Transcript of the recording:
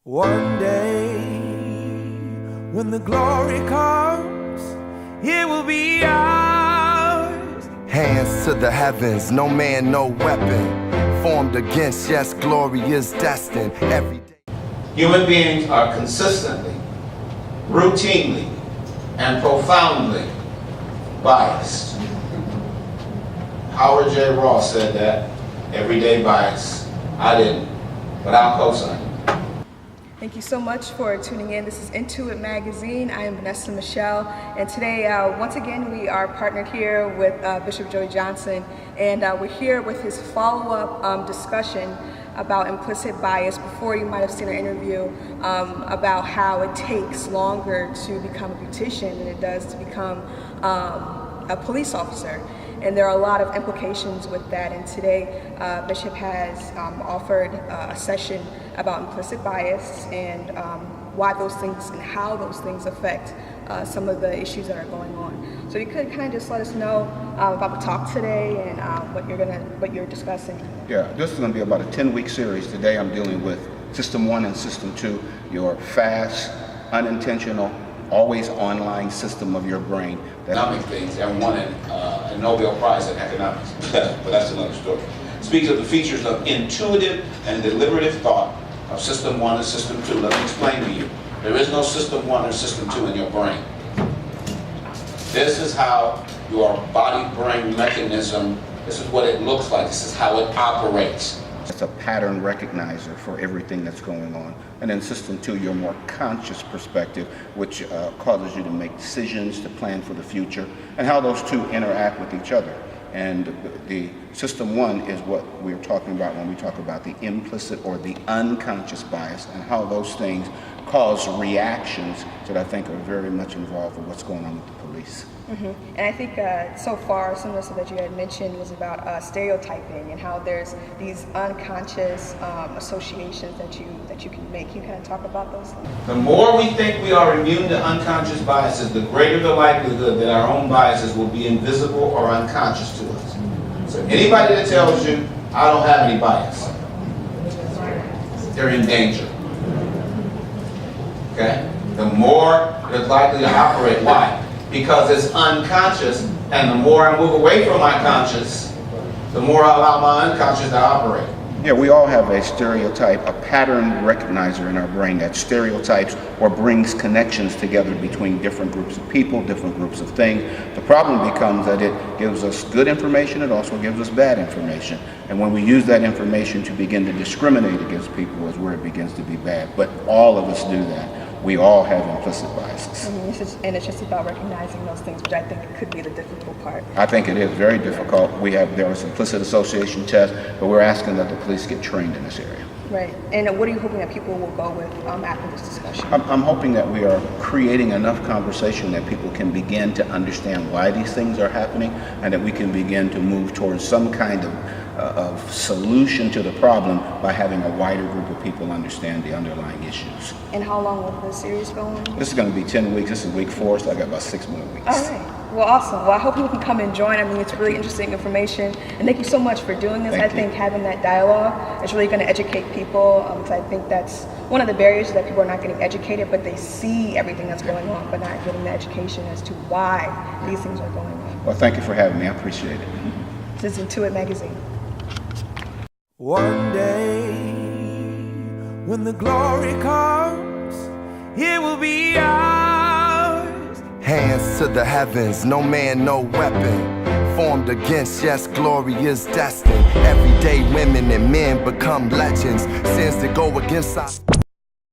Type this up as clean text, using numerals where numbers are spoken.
One day, when the glory comes, it will be ours. Hands to the heavens, no man, no weapon formed against, yes, glory is destined every day. Human beings are consistently, routinely, and profoundly biased. Howard J. Ross said that, everyday bias. I didn't, but I'll co-sign. Thank you so much for tuning in. This is IN2UIT magazine. I am Vanessa Michelle, and today, once again, we are partnered here with Bishop Joey Johnson, and we're here with his follow-up discussion about implicit bias. Before, you might have seen our interview about how it takes longer to become a beautician than it does to become a police officer. And there are a lot of implications with that. And today, Bishop has offered a session about implicit bias and why those things and how those things affect some of the issues that are going on. So you could kind of just let us know about the talk today and what you're discussing. Yeah, this is going to be about a 10-week series. Today I'm dealing with System 1 and System 2, your fast, unintentional, always online system of your brain. Economic things and won a Nobel Prize in economics, but that's another story. Speaks of the features of intuitive and deliberative thought of System 1 and System 2. Let me explain to you. There is no System 1 or System 2 in your brain. This is how your body-brain mechanism, this is what it looks like, this is how it operates. It's a pattern recognizer for everything that's going on. And then System 2, your more conscious perspective, which causes you to make decisions, to plan for the future, and how those two interact with each other. And the System 1 is what we're talking about when we talk about the implicit or the unconscious bias, and how those things cause reactions that I think are very much involved with what's going on with the police. Mm-hmm. And I think so far some of the stuff that you had mentioned was about stereotyping and how there's these unconscious associations that you can make. Can you kind of talk about those things? The more we think we are immune to unconscious biases, the greater the likelihood that our own biases will be invisible or unconscious to us. So anybody that tells you, I don't have any bias, they're in danger. Okay? The more they're likely to operate. Why? Because it's unconscious, and the more I move away from my conscious, the more I allow my unconscious to operate. Yeah, we all have a stereotype, a pattern recognizer in our brain that stereotypes or brings connections together between different groups of people, different groups of things. The problem becomes that it gives us good information, it also gives us bad information. And when we use that information to begin to discriminate against people is where it begins to be bad. But all of us do that. We all have implicit biases. Mm-hmm. And it's just about recognizing those things, which I think could be the difficult part. I think it is very difficult. There was implicit association tests, but we're asking that the police get trained in this area. Right. And what are you hoping that people will go with after this discussion? I'm hoping that we are creating enough conversation that people can begin to understand why these things are happening, and that we can begin to move towards some kind of solution to the problem by having a wider group of people understand the underlying issues. And how long will the series go on? This is going to be 10 weeks. This is week 4, so I got about 6 more weeks. All right. Well, awesome. Well, I hope people can come and join. I mean, it's really interesting information. And thank you so much for doing this. I think having that dialogue is really going to educate people. Because I think that's one of the barriers, is that people are not getting educated, but they see everything that's going on, but not getting the education as to why these things are going on. Well, thank you for having me. I appreciate it. This is IN2UIT magazine. One day, when the glory comes, it will be ours. Hands to the heavens, no man, no weapon formed against, yes, glory is destined. Everyday women and men become legends. Sins that go against us.